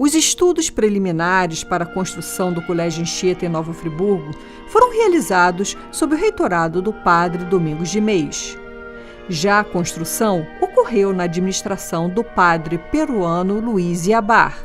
Os estudos preliminares para a construção do Colégio Anchieta em Nova Friburgo foram realizados sob o reitorado do padre Domingos de Meis. Já a construção ocorreu na administração do padre peruano Luiz Iabar.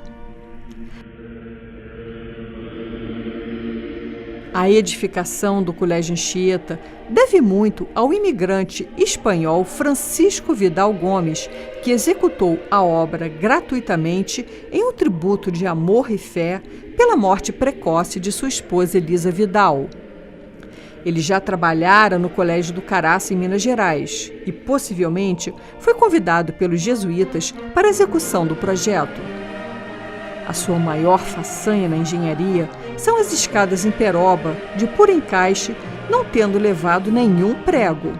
A edificação do Colégio Anchieta deve muito ao imigrante espanhol Francisco Vidal Gomes, que executou a obra gratuitamente em um tributo de amor e fé pela morte precoce de sua esposa Elisa Vidal. Ele já trabalhara no Colégio do Caraça, em Minas Gerais, e possivelmente foi convidado pelos jesuítas para a execução do projeto. A sua maior façanha na engenharia são as escadas em peroba, de puro encaixe, não tendo levado nenhum prego.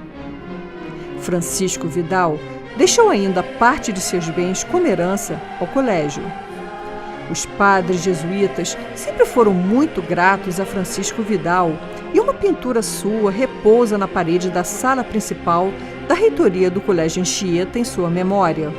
Francisco Vidal deixou ainda parte de seus bens como herança ao colégio. Os padres jesuítas sempre foram muito gratos a Francisco Vidal e uma pintura sua repousa na parede da sala principal da reitoria do Colégio Anchieta em sua memória.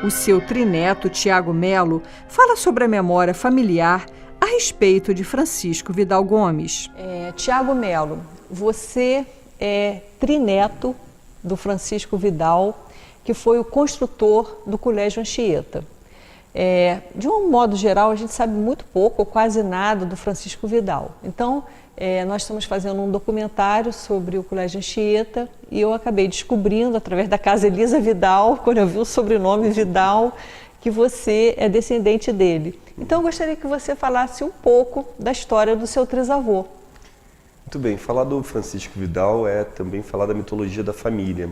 O seu trineto, Tiago Melo, fala sobre a memória familiar a respeito de Francisco Vidal Gomes. Tiago Melo, você é trineto do Francisco Vidal, que foi o construtor do Colégio Anchieta. De um modo geral, a gente sabe muito pouco ou quase nada do Francisco Vidal. Então, nós estamos fazendo um documentário sobre o Colégio Anchieta e eu acabei descobrindo, através da casa Elisa Vidal, quando eu vi o sobrenome Vidal, que você é descendente dele. Então, eu gostaria que você falasse um pouco da história do seu trisavô. Muito bem, falar do Francisco Vidal é também falar da mitologia da família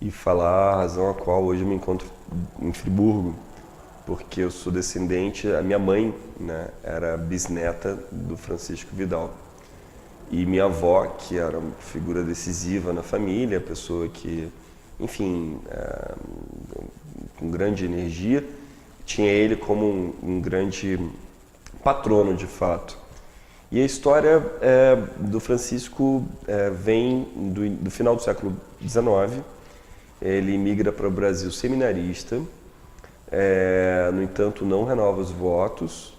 e falar a razão a qual hoje eu me encontro em Friburgo, porque eu sou descendente, a minha mãe, né, era bisneta do Francisco Vidal. E minha avó, que era uma figura decisiva na família, pessoa que, enfim, com grande energia, tinha ele como um grande patrono, de fato. E a história do Francisco vem do final do século XIX. Ele migra para o Brasil seminarista, no entanto não renova os votos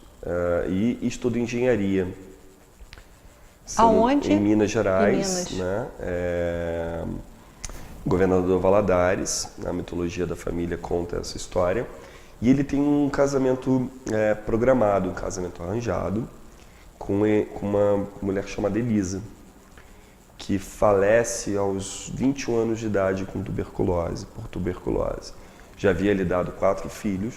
e estuda engenharia. Aonde? Em Minas Gerais, em Minas. Né? Governador Valadares, a mitologia da família conta essa história. E ele tem um casamento programado, um casamento arranjado, com uma mulher chamada Elisa, que falece aos 21 anos de idade por tuberculose. Já havia lhe dado 4 filhos.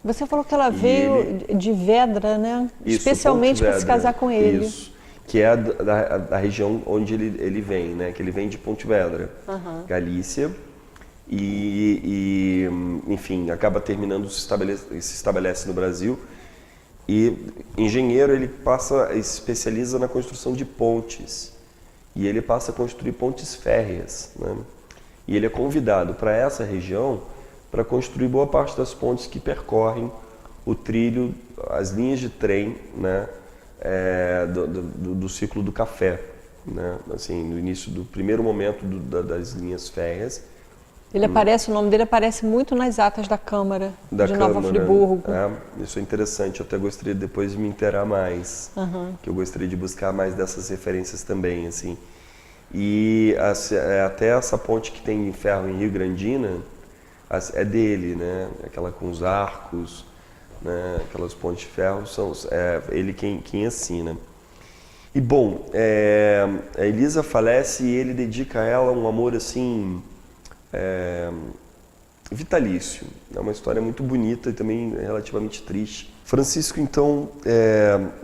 Você falou que ela veio de Vedra, né? Isso, especialmente para se casar com ele. Isso, que é da região onde ele vem, né? Que ele vem de Pontevedra, Galícia, e enfim, acaba terminando, se estabelece no Brasil. E engenheiro, ele se especializa na construção de pontes, e ele passa a construir pontes férreas, né? E ele é convidado para essa região para construir boa parte das pontes que percorrem o trilho, as linhas de trem, né? Do ciclo do café, né? Assim, no início do primeiro momento das linhas férreas. O nome dele aparece muito nas atas da Câmara de Nova Friburgo. Isso é interessante, eu até gostaria depois de me inteirar mais, que eu gostaria de buscar mais dessas referências também, assim. E até essa ponte que tem em ferro em Rio Grandina, é dele, né? Aquela com os arcos, né? Aquelas pontes de ferro, é ele quem assina. E bom, a Elisa falece e ele dedica a ela um amor assim vitalício. É uma história muito bonita e também relativamente triste. Francisco, então,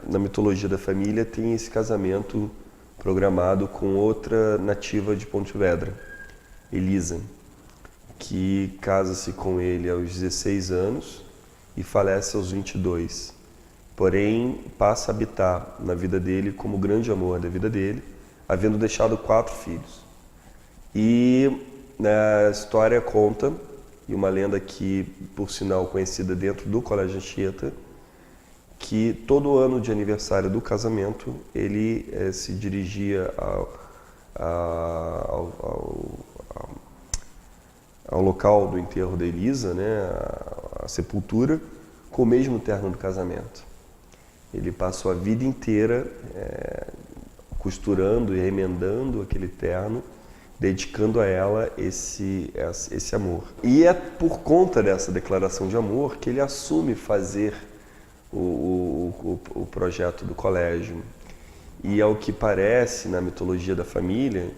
na mitologia da família, tem esse casamento programado com outra nativa de Pontevedra, Elisa, que casa-se com ele aos 16 anos e falece aos 22. Porém, passa a habitar na vida dele como o grande amor da vida dele, havendo deixado 4 filhos. E a história conta, e uma lenda que, por sinal, conhecida dentro do Colégio Anchieta, que todo ano de aniversário do casamento ele se dirigia ao local do enterro da Elisa, né, a sepultura, com o mesmo terno do casamento. Ele passou a vida inteira costurando e remendando aquele terno, dedicando a ela esse amor. E é por conta dessa declaração de amor que ele assume fazer o projeto do colégio. E ao que parece, na mitologia da família,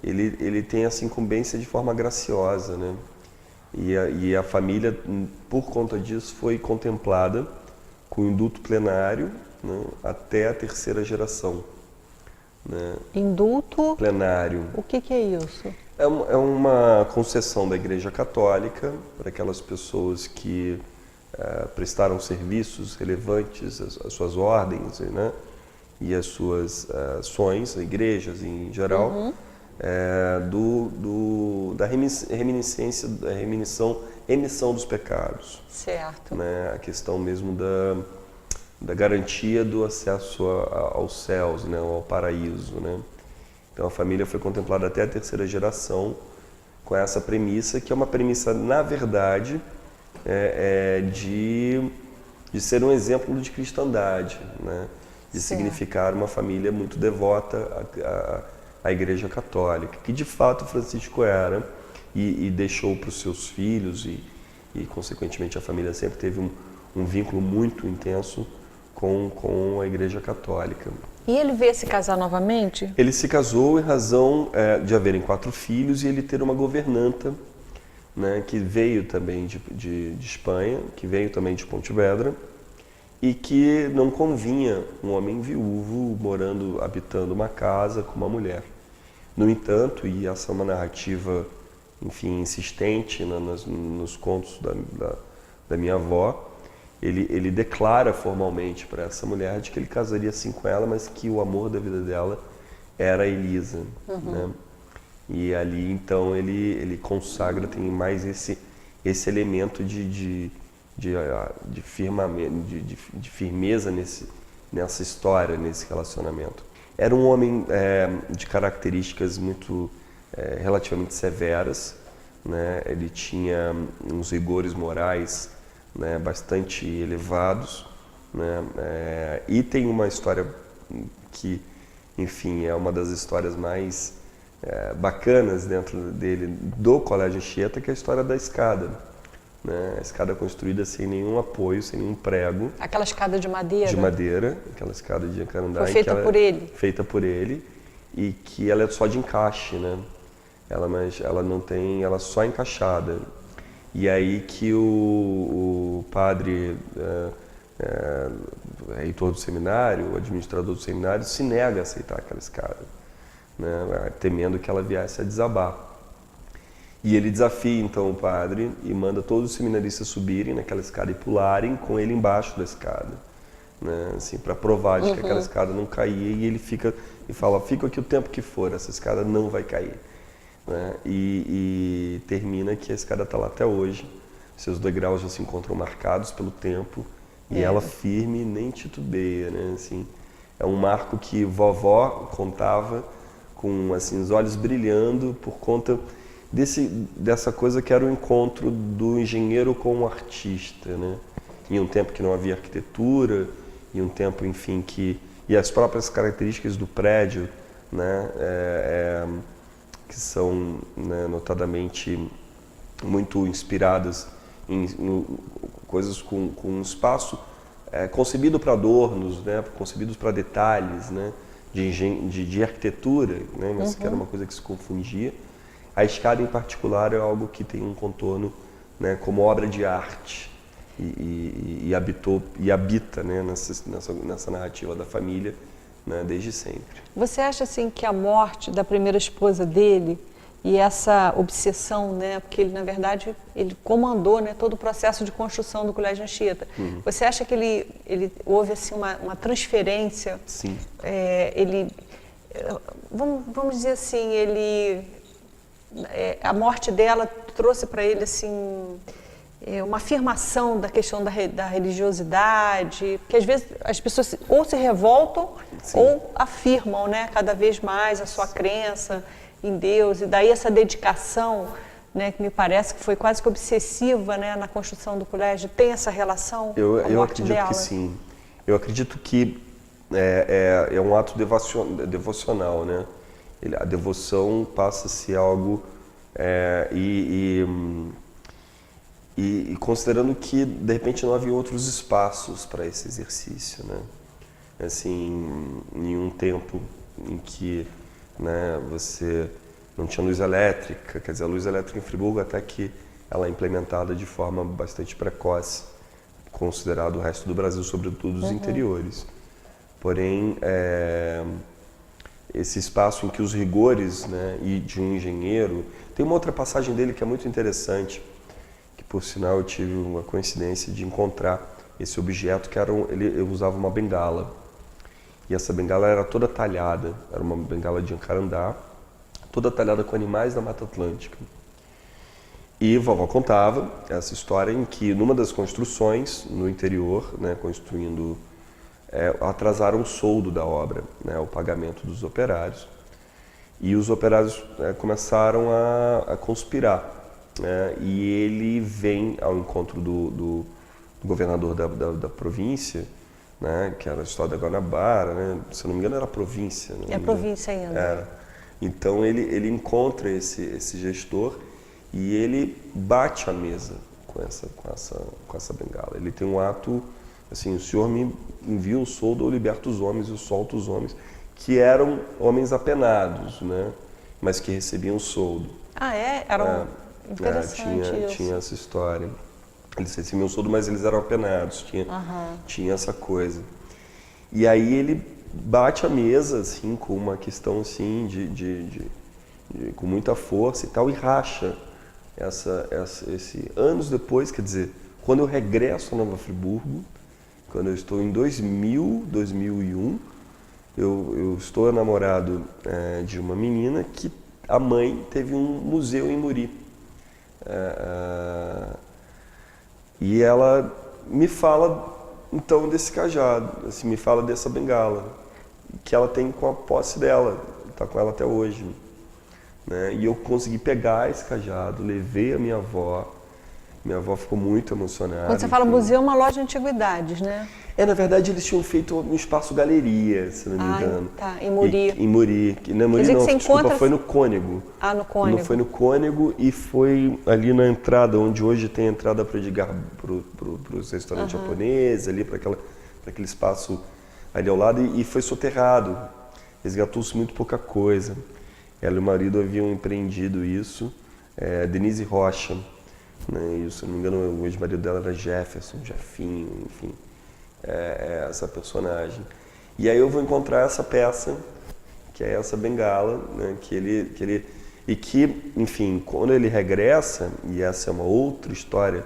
ele tem essa incumbência de forma graciosa, né? E a família, por conta disso, foi contemplada com indulto plenário, né, até a terceira geração. Né? Indulto plenário. O que é isso? É uma concessão da Igreja Católica para aquelas pessoas que prestaram serviços relevantes às suas ordens, né, e às suas ações, igrejas em geral, da reminiscência, da remissão dos pecados. Certo. Né, a questão mesmo da garantia do acesso aos céus, né, ao paraíso, né? Então a família foi contemplada até a terceira geração com essa premissa, que é uma premissa, na verdade, de ser um exemplo de cristandade, né? De significar uma família muito devota à Igreja Católica, que de fato Francisco era e deixou para os seus filhos e consequentemente a família sempre teve um vínculo muito intenso com a Igreja Católica. E ele veio se casar novamente? Ele se casou em razão de haverem 4 filhos e ele ter uma governanta, né, que veio também de Espanha, que veio também de Pontevedra, e que não convinha um homem viúvo habitando uma casa com uma mulher. No entanto, e essa é uma narrativa, enfim, insistente nos contos da minha avó, ele declara formalmente para essa mulher de que ele casaria sim com ela, mas que o amor da vida dela era a Elisa. Né? E ali, então, ele consagra, tem mais esse elemento de firmamento, de firmeza nessa história, nesse relacionamento. Era um homem de características muito relativamente severas, né? Ele tinha uns rigores morais, né, bastante elevados, né? E tem uma história que, enfim, é uma das histórias mais bacanas dentro dele, do Colégio Anchieta, que é a história da escada. Né? A escada construída sem nenhum apoio, sem nenhum prego. Aquela escada de madeira? De madeira, aquela escada de Jacarandá. Foi feita por ele? Feita por ele, e que ela é só de encaixe, né? Ela não tem, ela é só encaixada. E aí que o padre, reitor do seminário, o administrador do seminário, se nega a aceitar aquela escada, né, temendo que ela viesse a desabar. E ele desafia então o padre e manda todos os seminaristas subirem naquela escada e pularem com ele embaixo da escada, né, assim, para provar de que aquela escada não caía, e ele fica e fala: fica aqui o tempo que for, essa escada não vai cair. Né? E termina que a escada está lá até hoje, seus degraus já se encontram marcados pelo tempo, e ela firme, nem titubeia, né? Assim, é um marco que vovó contava com, assim, os olhos brilhando por conta dessa coisa que era o encontro do engenheiro com o artista, né? Em um tempo que não havia arquitetura, em um tempo, enfim, e as próprias características do prédio, né? Que são, né, notadamente muito inspiradas em coisas com um espaço concebido para adornos, né, concebidos para detalhes, né, de arquitetura, né, mas que era uma coisa que se confundia. A escada, em particular, é algo que tem um contorno, né, como obra de arte e habita, né, nessa narrativa da família, né, desde sempre. Você acha assim que a morte da primeira esposa dele e essa obsessão, né, porque ele, na verdade, ele comandou, né, todo o processo de construção do Colégio Anchieta. Você acha que ele houve assim uma transferência? Sim. Vamos dizer assim, ele a morte dela trouxe para ele assim uma afirmação da questão da religiosidade, porque às vezes as pessoas ou se revoltam Sim. ou afirmam, né, cada vez mais a sua crença em Deus, e daí essa dedicação, né, que me parece que foi quase que obsessiva, né, na construção do colégio. Tem essa relação com a morte Eu acredito dela? que sim. Eu acredito que é um ato devocional, né? A devoção passa a ser algo e considerando que de repente não havia outros espaços para esse exercício, né? Assim, em um tempo em que, né, você não tinha luz elétrica, quer dizer, a luz elétrica em Friburgo até que ela é implementada de forma bastante precoce, considerado o resto do Brasil, sobretudo os interiores. Porém, esse espaço em que os rigores, né, e de um engenheiro... Tem uma outra passagem dele que é muito interessante, que por sinal eu tive uma coincidência de encontrar esse objeto, que ele usava uma bengala. E essa bengala era toda talhada, era uma bengala de jacarandá, toda talhada com animais da Mata Atlântica. E vovó contava essa história em que numa das construções no interior, né, construindo, atrasaram o soldo da obra, né, o pagamento dos operários. E os operários começaram a conspirar. Né, e ele vem ao encontro do governador da província, né, que era o estado da Guanabara, né, se eu não me engano era a província. É província ainda. Era. Então ele encontra esse gestor e ele bate a mesa com essa bengala. Ele tem um ato assim: o senhor me envia um soldo, eu liberto os homens, eu solto os homens, que eram homens apenados, né, mas que recebiam soldo. Ah, é? Interessante tinha essa história. Eles recebiam soldo, mas eles eram apenados, tinha essa coisa. E aí ele bate a mesa assim, com uma questão assim, com muita força e tal, e racha esse anos depois, quer dizer, quando eu regresso a Nova Friburgo, quando eu estou em 2001, eu estou namorado de uma menina que a mãe teve um museu em Muri. E ela me fala então desse cajado, assim, me fala dessa bengala, que ela tem com a posse dela, está com ela até hoje. Né? E eu consegui pegar esse cajado, levei a minha avó ficou muito emocionada. Quando você fala museu, é uma loja de antiguidades, né? Na verdade eles tinham feito um espaço galeria, se não me engano. Tá, em Muri. Em Muri. Não é Muri não, desculpa, foi no Cônego. No Cônego. Não, foi no Cônego e foi ali na entrada, onde hoje tem a entrada para os restaurantes japoneses, ali para aquele espaço ali ao lado, e foi soterrado. Resgatou-se muito pouca coisa. Ela e o marido haviam empreendido isso. Denise Rocha, né, e, se não me engano, o ex-marido dela era Jefinho, enfim. Essa personagem. E aí eu vou encontrar essa peça, que é essa bengala, né, que, enfim, quando ele regressa, e essa é uma outra história,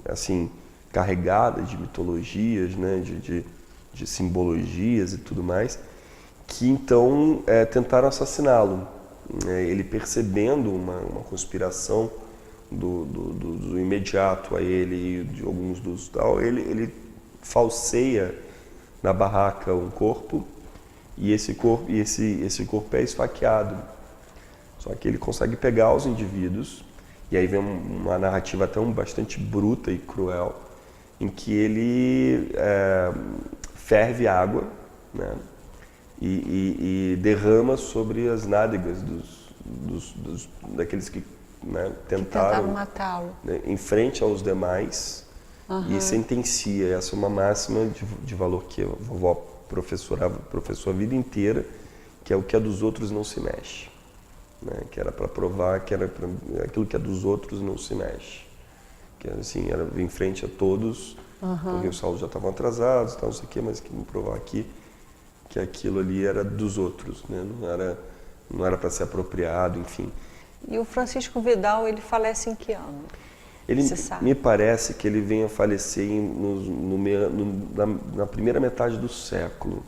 assim, carregada de mitologias, né, de simbologias e tudo mais, que então tentaram assassiná-lo. Ele percebendo uma conspiração do imediato a ele e de alguns dos tal, ele falseia na barraca um corpo, e esse corpo é esfaqueado. Só que ele consegue pegar os indivíduos, e aí vem uma narrativa até bastante bruta e cruel, em que ele ferve água, né, e derrama sobre as nádegas daqueles que, né, tentaram matá-lo, né, em frente aos demais. E sentencia. Essa é uma máxima de valor que a vovó professou a vida inteira, que é: o que é dos outros não se mexe. Né? Que era para provar que aquilo que é dos outros não se mexe. Que assim, era em frente a todos, porque os saldos já estavam atrasados, não sei o quê, mas que provar aqui que aquilo ali era dos outros, né? Não era para ser apropriado, enfim. E o Francisco Vidal, ele falece em que ano? Me parece que ele vem a falecer na primeira metade do século,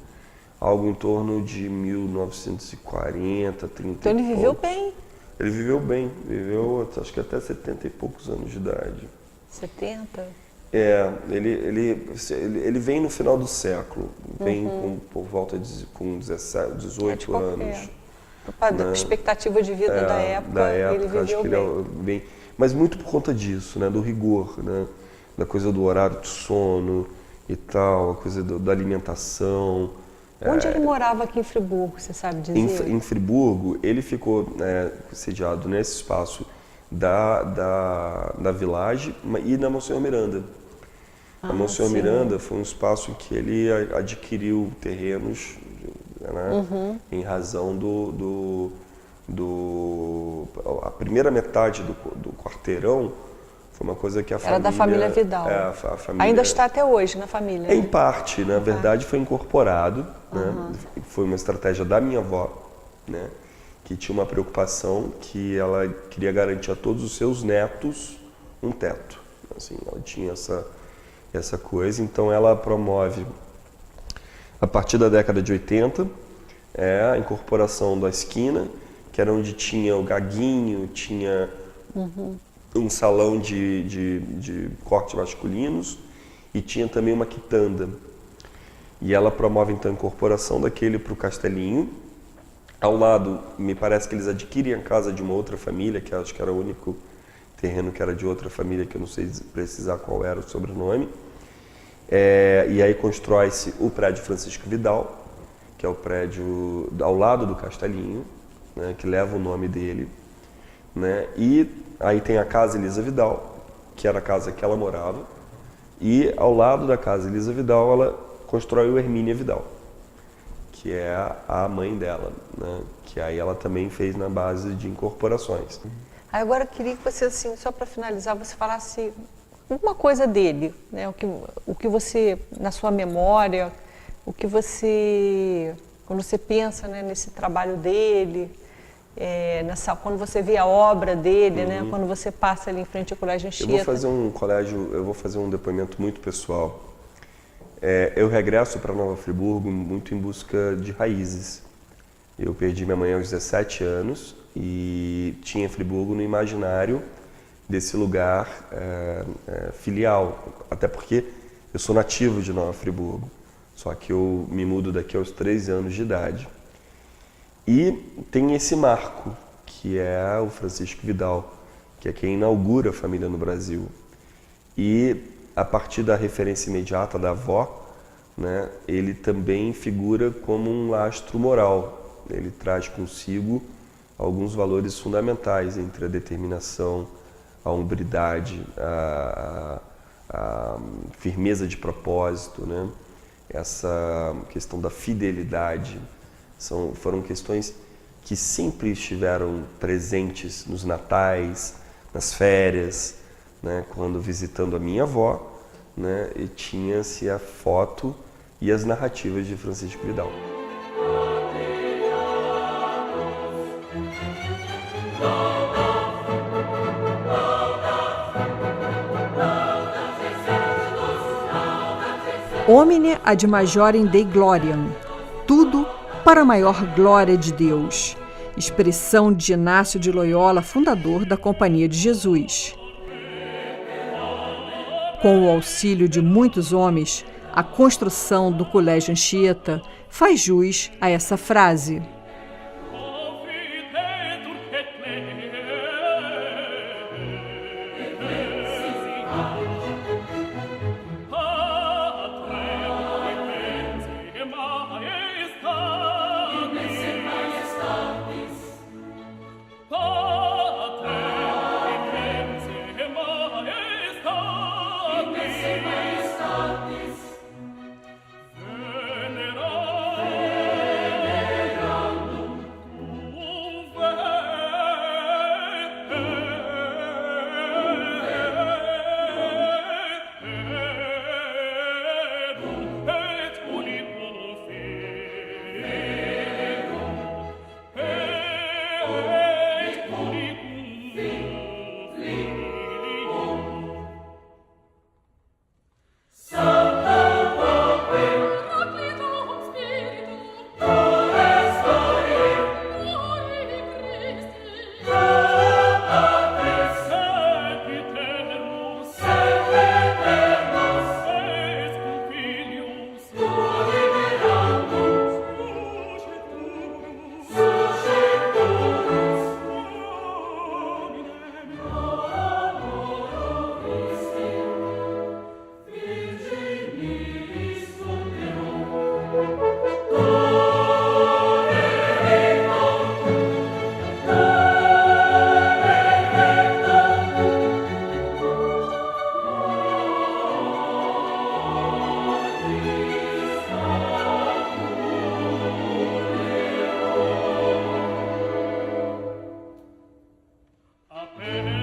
algo em torno de 1940, 30. Então ele viveu bem. Ele viveu bem, viveu acho que até 70 e poucos anos de idade. 70? Ele vem no final do século, vem por volta com 18 anos. A expectativa de vida da época, ele viveu acho que bem. Ele bem. Mas muito por conta disso, né, do rigor, né, da coisa do horário de sono e tal, a coisa da alimentação. Onde ele morava aqui em Friburgo, você sabe dizer? Em Friburgo, ele ficou sediado nesse espaço da Village e da Monsenhor Miranda. A Monsenhor Miranda foi um espaço em que ele adquiriu terrenos, né, em razão a primeira metade do quarteirão foi uma coisa que a família... Era da família Vidal. A família, ainda está até hoje na família. Em parte, na verdade foi incorporado, né, foi uma estratégia da minha avó, né, que tinha uma preocupação que ela queria garantir a todos os seus netos um teto. Assim, ela tinha essa coisa, então ela promove, a partir da década de 80, a incorporação da esquina, que era onde tinha o gaguinho, tinha um salão de cortes masculinos e tinha também uma quitanda. E ela promove então a incorporação daquele para o Castelinho. Ao lado, me parece que eles adquirem a casa de uma outra família, que acho que era o único terreno que era de outra família, que eu não sei precisar qual era o sobrenome. E aí constrói-se o prédio Francisco Vidal, que é o prédio ao lado do Castelinho, né, que leva o nome dele, né? E aí tem a Casa Elisa Vidal, que era a casa que ela morava, e ao lado da Casa Elisa Vidal ela constrói o Hermínia Vidal, que é a mãe dela, né? Que aí ela também fez na base de incorporações. Agora eu queria que você, assim, só para finalizar, você falasse alguma coisa dele, né? O que você, na sua memória, o que você, quando você pensa, né, nesse trabalho dele, quando você vê a obra dele, né, quando você passa ali em frente ao Colégio Anchieta. Eu vou fazer um depoimento muito pessoal. Eu regresso para Nova Friburgo muito em busca de raízes. Eu perdi minha mãe aos 17 anos e tinha Friburgo no imaginário desse lugar filial, até porque eu sou nativo de Nova Friburgo, só que eu me mudo daqui aos 13 anos de idade. E tem esse marco, que é o Francisco Vidal, que é quem inaugura a família no Brasil. E a partir da referência imediata da avó, né, ele também figura como um lastro moral. Ele traz consigo alguns valores fundamentais entre a determinação, a hombridade, a firmeza de propósito, né? Essa questão da fidelidade. Foram questões que sempre estiveram presentes nos natais, nas férias, né? Quando visitando a minha avó, né? E tinha-se a foto e as narrativas de Francisco Vidal. Homine ad majorem Dei gloriam, tudo para a maior glória de Deus, expressão de Inácio de Loyola, fundador da Companhia de Jesus. Com o auxílio de muitos homens, a construção do Colégio Anchieta faz jus a essa frase. Appena